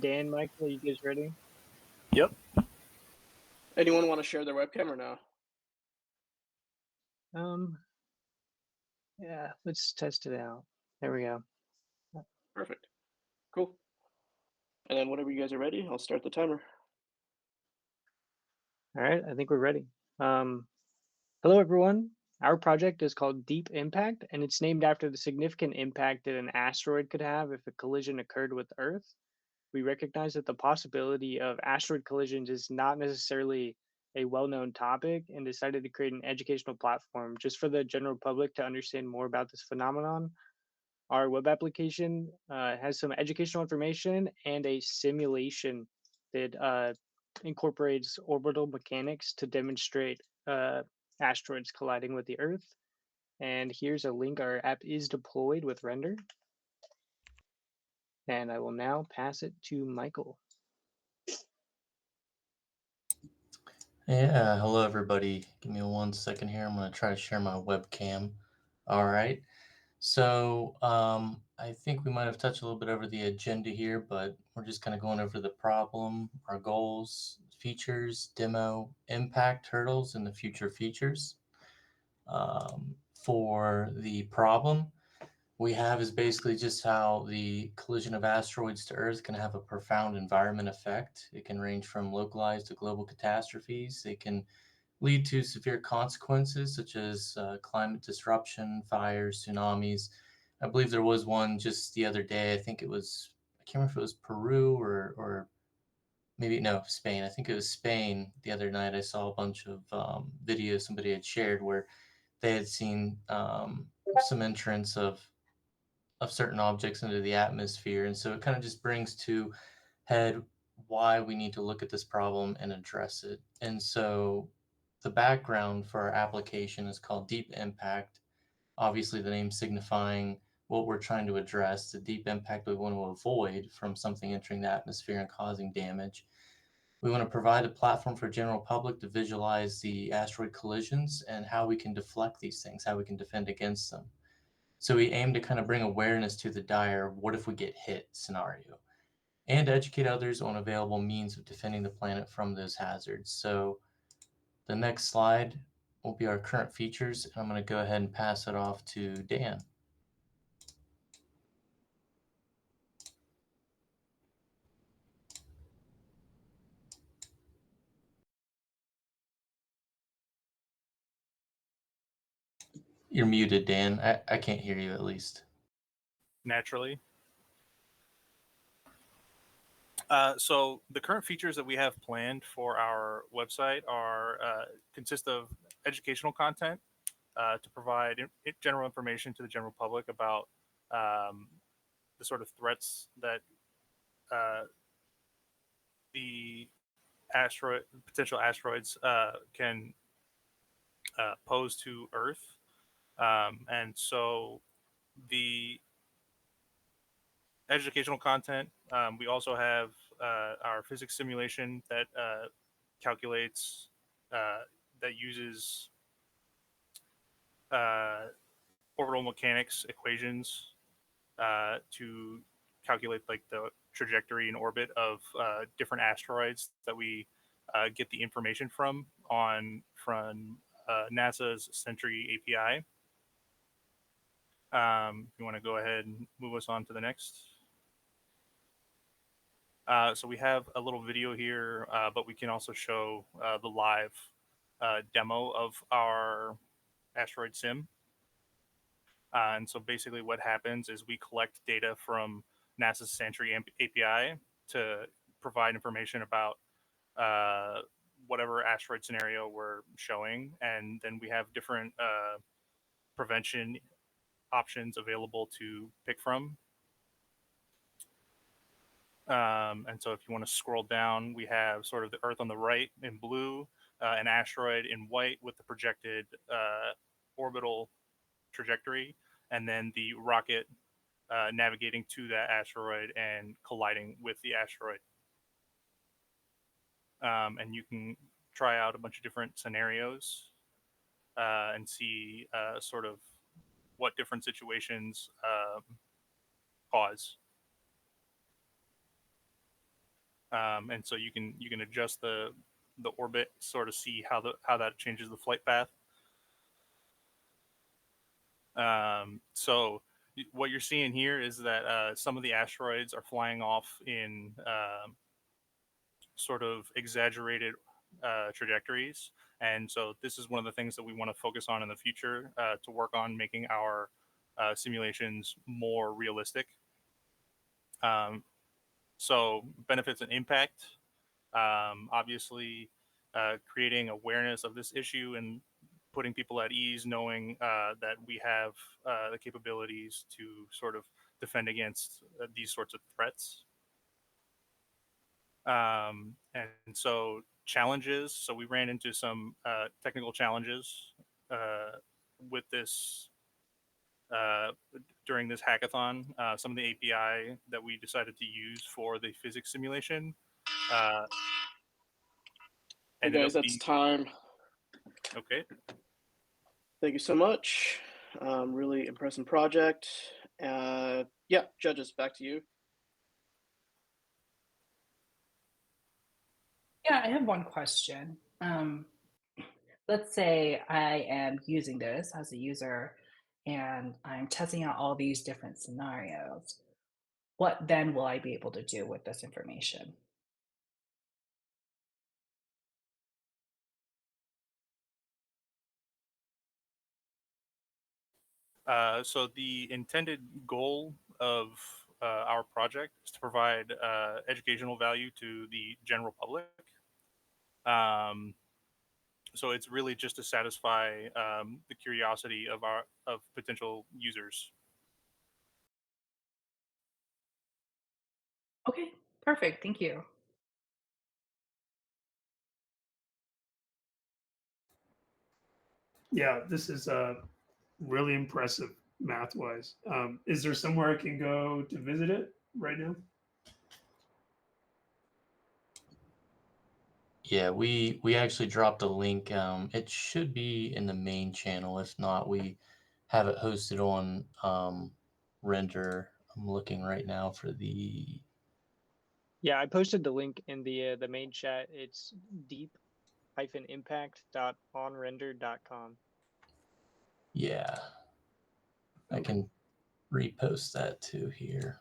Dan, Michael, you guys ready? Yep. Anyone want to share their webcam or no? Yeah, let's test it out. There we go. Perfect. Cool. And then whenever you guys are ready, I'll start the timer. All right, I think we're ready. Hello, everyone. Our project is called Deep Impact, and it's named after the significant impact that an asteroid could have if a collision occurred with Earth. We recognize that the possibility of asteroid collisions is not necessarily a well-known topic and decided to create an educational platform just for the general public to understand more about this phenomenon. Our web application has some educational information and a simulation that incorporates orbital mechanics to demonstrate asteroids colliding with the Earth. And here's a link. Our app is deployed with render. And I will now pass it to Michael. Yeah, hello everybody. Give me 1 second here. I'm going to try to share my webcam. All right. So I think we might have touched a little bit over the agenda here, but we're just kind of going over the problem, our goals, features, demo, impact, hurdles, and the future features. For the problem we have is basically just how the collision of asteroids to Earth can have a profound environment effect. It can range from localized to global catastrophes. It can lead to severe consequences such as climate disruption, fires, tsunamis. I believe there was one just the other day. I think it was, I can't remember if it was Peru or maybe, no, Spain. I think it was Spain the other night. I saw a bunch of videos somebody had shared where they had seen some entrance of certain objects into the atmosphere. And so it kind of just brings to head why we need to look at this problem and address it. And so the background for our application is called Deep Impact. Obviously, the name signifying what we're trying to address, the deep impact we want to avoid from something entering the atmosphere and causing damage. We want to provide a platform for general public to visualize the asteroid collisions and how we can deflect these things, how we can defend against them. So we aim to kind of bring awareness to the dire what if we get hit scenario and educate others on available means of defending the planet from those hazards. So the next slide will be our current features, and I'm going to go ahead and pass it off to Dan. You're muted, Dan. I can't hear you at least. Naturally. So the current features that we have planned for our website are consist of educational content to provide general information to the general public about the sort of threats that the potential asteroids can pose to Earth. And so the educational content, we also have our physics simulation that calculates, that uses orbital mechanics equations to calculate like the trajectory and orbit of different asteroids that we get the information from NASA's Sentry API. If you want to go ahead and move us on to the next. So we have a little video here, but we can also show the live demo of our asteroid sim. And so basically what happens is we collect data from NASA's Sentry API to provide information about whatever asteroid scenario we're showing. And then we have different prevention options available to pick from. And so if you want to scroll down, we have sort of the Earth on the right in blue, an asteroid in white with the projected orbital trajectory, and then the rocket navigating to that asteroid and colliding with the asteroid. And you can try out a bunch of different scenarios and see sort of what different situations cause. And so you can adjust the orbit, sort of see how that changes the flight path. So what you're seeing here is that some of the asteroids are flying off in sort of exaggerated trajectories. And so this is one of the things that we want to focus on in the future to work on making our simulations more realistic. So benefits and impact, obviously creating awareness of this issue and putting people at ease, knowing that we have the capabilities to sort of defend against these sorts of threats. And so challenges. So we ran into some technical challenges with this during this hackathon. Some of the API that we decided to use for the physics simulation Hey ended guys, up that's being time. okay. Thank you so much. Really impressive project. Yeah, judges, back to you. Yeah, I have one question. Let's say I am using this as a user and I'm testing out all these different scenarios. What then will I be able to do with this information? So the intended goal of our project is to provide educational value to the general public. So it's really just to satisfy the curiosity of potential users. Okay, perfect. Thank you. Yeah, this is really impressive math-wise. Is there somewhere I can go to visit it right now? Yeah, we actually dropped a link. It should be in the main channel. If not, we have it hosted on Render. I'm looking right now for the. Yeah, I posted the link in the main chat. It's deep-impact.onrender.com. Yeah, I can repost that too here.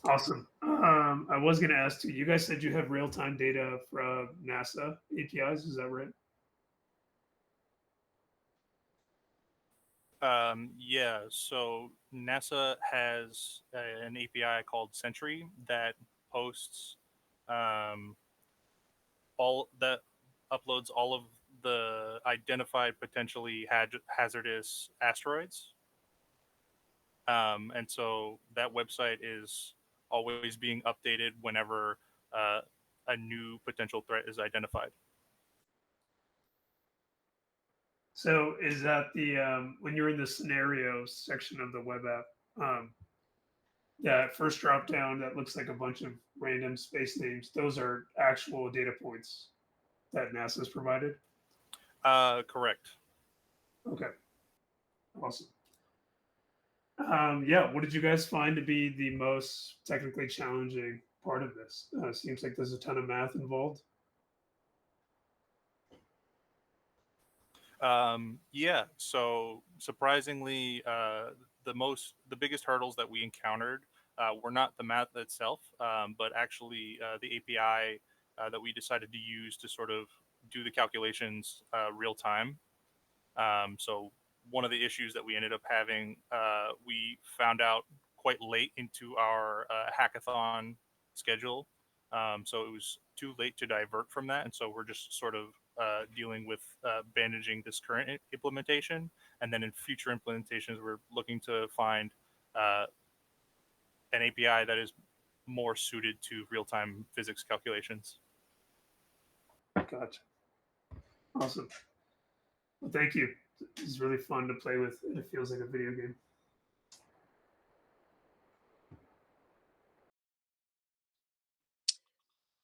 Awesome. I was going to ask too. You guys said you have real-time data from NASA APIs. Is that right? Yeah, so NASA has an API called Sentry that posts all that uploads all of the identified potentially hazardous asteroids. And so that website is always being updated whenever a new potential threat is identified. So is that the when you're in the scenarios section of the web app, that first drop down that looks like a bunch of random space names, those are actual data points that NASA's provided? Correct. Okay, awesome. Yeah, what did you guys find to be the most technically challenging part of this? Seems like there's a ton of math involved. Yeah, so surprisingly, the biggest hurdles that we encountered were not the math itself, but actually the API that we decided to use to sort of do the calculations real time. So one of the issues that we ended up having, we found out quite late into our hackathon schedule. So it was too late to divert from that. And so we're just sort of dealing with managing this current implementation. And then in future implementations, we're looking to find an API that is more suited to real-time physics calculations. Gotcha. Awesome. Well, thank you. It's really fun to play with, and it feels like a video game.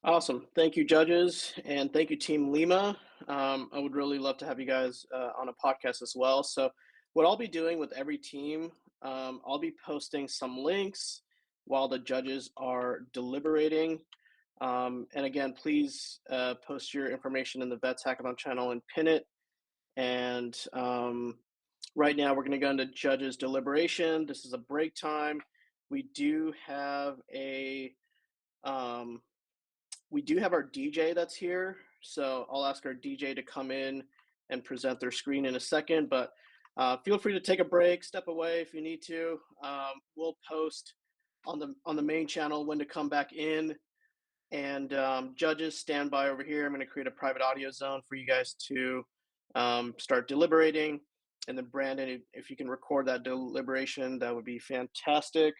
Awesome. Thank you, judges, and thank you, Team Lima. I would really love to have you guys on a podcast as well. So what I'll be doing with every team, I'll be posting some links while the judges are deliberating. And again, please post your information in the Vets Hackathon channel and pin it. And right now we're going to go into judges deliberation. This is a break time. We do have our DJ that's here. So I'll ask our DJ to come in and present their screen in a second, but feel free to take a break, step away if you need to. We'll post on the main channel when to come back in. And judges, stand by over here. I'm going to create a private audio zone for you guys to start deliberating. And then Brandon, if you can record that deliberation, that would be fantastic.